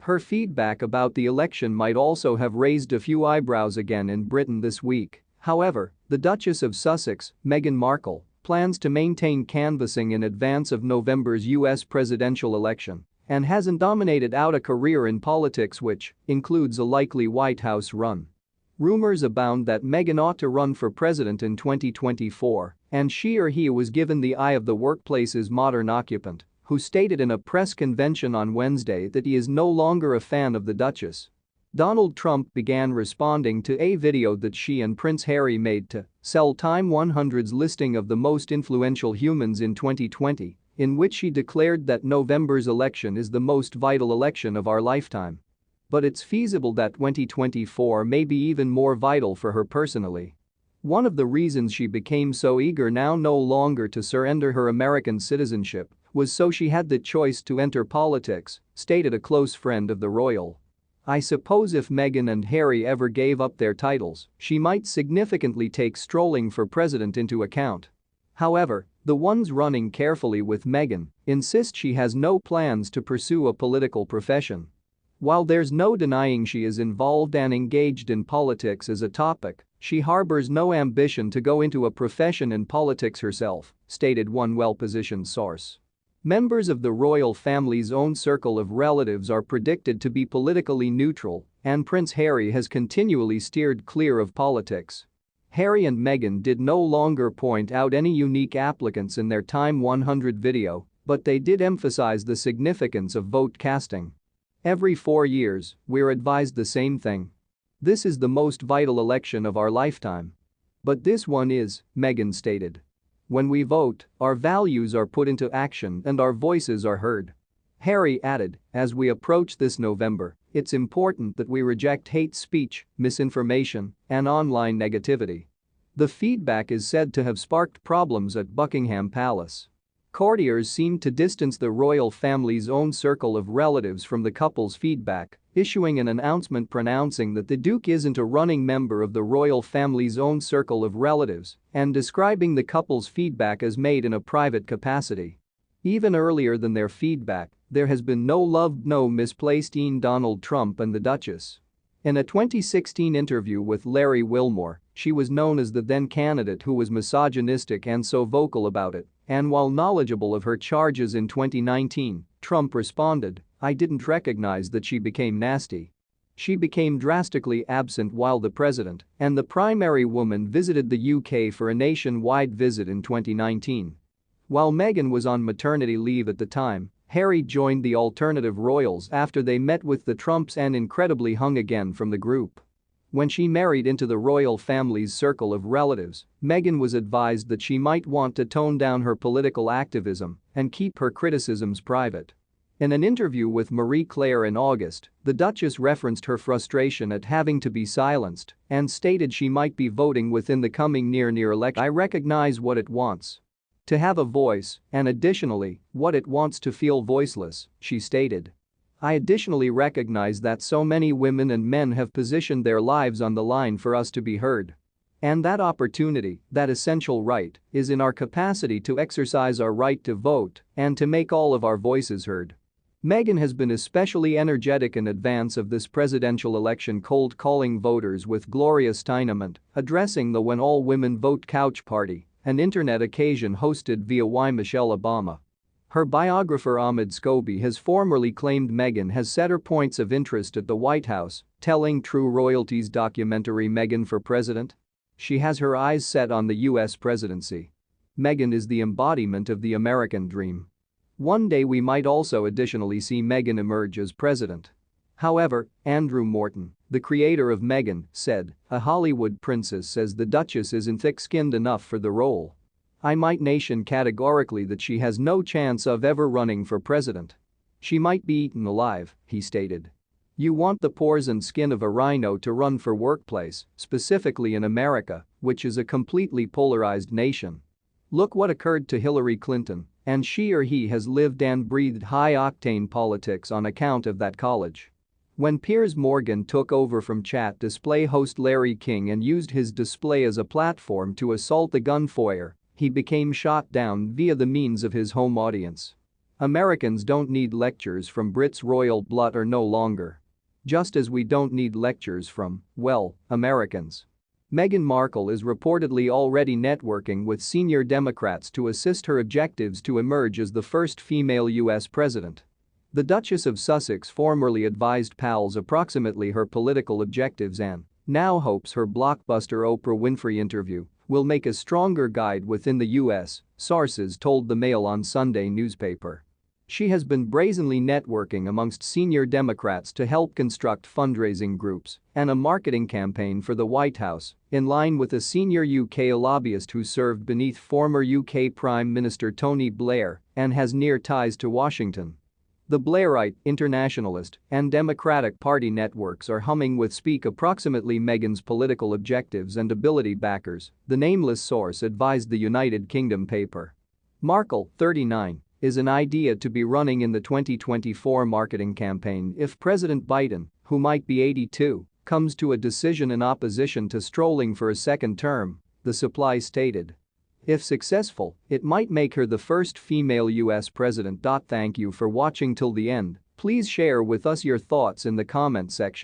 Her feedback about the election might also have raised a few eyebrows again in Britain this week. However, the Duchess of Sussex, Meghan Markle, plans to maintain canvassing in advance of November's US presidential election and hasn't dominated out a career in politics, which includes a likely White House run. Rumors abound that Meghan ought to run for president in 2024, and she or he was given the eye of the workplace's modern occupant, who stated in a press convention on Wednesday that he is no longer a fan of the Duchess. Donald Trump began responding to a video that she and Prince Harry made to sell Time 100's listing of the most influential humans in 2020, in which she declared that November's election is the most vital election of our lifetime. But it's feasible that 2024 may be even more vital for her personally. One of the reasons she became so eager now no longer to surrender her American citizenship was so she had the choice to enter politics, stated a close friend of the royal. I suppose if Meghan and Harry ever gave up their titles, she might significantly take strolling for president into account. However, the ones running carefully with Meghan insist she has no plans to pursue a political profession. While there's no denying she is involved and engaged in politics as a topic, she harbors no ambition to go into a profession in politics herself, stated one well-positioned source. Members of the royal family's own circle of relatives are predicted to be politically neutral, and Prince Harry has continually steered clear of politics. Harry and Meghan did no longer point out any unique applicants in their Time 100 video, but they did emphasize the significance of vote casting. Every 4 years, we're advised the same thing. This is the most vital election of our lifetime. But this one is, Meghan stated. When we vote, our values are put into action and our voices are heard. Harry added, as we approach this November, it's important that we reject hate speech, misinformation, and online negativity. The feedback is said to have sparked problems at Buckingham Palace. Courtiers seemed to distance the royal family's own circle of relatives from the couple's feedback, issuing an announcement pronouncing that the Duke isn't a running member of the royal family's own circle of relatives and describing the couple's feedback as made in a private capacity. Even earlier than their feedback, there has been no love, no misplaced in Donald Trump and the Duchess. In a 2016 interview with Larry Wilmore, she was known as the then candidate who was misogynistic and so vocal about it, and while knowledgeable of her charges in 2019, Trump responded, "I didn't recognize that she became nasty. She became drastically absent while the president and the primary woman visited the UK for a nationwide visit in 2019. While Meghan was on maternity leave at the time, Harry joined the alternative royals after they met with the Trumps and incredibly hung again from the group. When she married into the royal family's circle of relatives, Meghan was advised that she might want to tone down her political activism and keep her criticisms private. In an interview with Marie Claire in August, the Duchess referenced her frustration at having to be silenced and stated she might be voting within the coming near election. "I recognize what it wants to have a voice and additionally, what it wants to feel voiceless," she stated. "I additionally recognize that so many women and men have positioned their lives on the line for us to be heard. And that opportunity, that essential right, is in our capacity to exercise our right to vote and to make all of our voices heard." Meghan has been especially energetic in advance of this presidential election, cold calling voters with Gloria Steinem, addressing the When All Women Vote couch party, an internet occasion hosted via Why Michelle Obama. Her biographer Ahmed Scobie has formerly claimed Meghan has set her points of interest at the White House, telling True Royalty's documentary Meghan for President. She has her eyes set on the US presidency. Meghan is the embodiment of the American dream. One day we might also additionally see Meghan emerge as president. However, Andrew Morton, the creator of Meghan, said, "A Hollywood princess says the Duchess isn't thick-skinned enough for the role. I might nation categorically that she has no chance of ever running for president. She might be eaten alive," he stated. "You want the pores and skin of a rhino to run for workplace, specifically in America, which is a completely polarized nation. Look what occurred to Hillary Clinton, and she or he has lived and breathed high-octane politics on account of that college." When Piers Morgan took over from Chat Display host Larry King and used his display as a platform to assault the gun foyer, he became shot down via the means of his home audience. Americans don't need lectures from Brits. Royal blood or no longer. Just as we don't need lectures from, well, Americans. Meghan Markle is reportedly already networking with senior Democrats to assist her objectives to emerge as the first female U.S. president. The Duchess of Sussex formerly advised pals approximately her political objectives and now hopes her blockbuster Oprah Winfrey interview will make a stronger guide within the U.S., sources told the Mail on Sunday newspaper. She has been brazenly networking amongst senior Democrats to help construct fundraising groups and a marketing campaign for the White House, in line with a senior UK lobbyist who served beneath former UK Prime Minister Tony Blair and has near ties to Washington. The Blairite, internationalist, and Democratic Party networks are humming with speak approximately Meghan's political objectives and ability backers, the nameless source advised the United Kingdom paper. Markle, 39, is an idea to be running in the 2024 marketing campaign if President Biden, who might be 82, comes to a decision in opposition to strolling for a second term, the supply stated. If successful, it might make her the first female U.S. president. Thank you for watching till the end. Please share with us your thoughts in the comment section.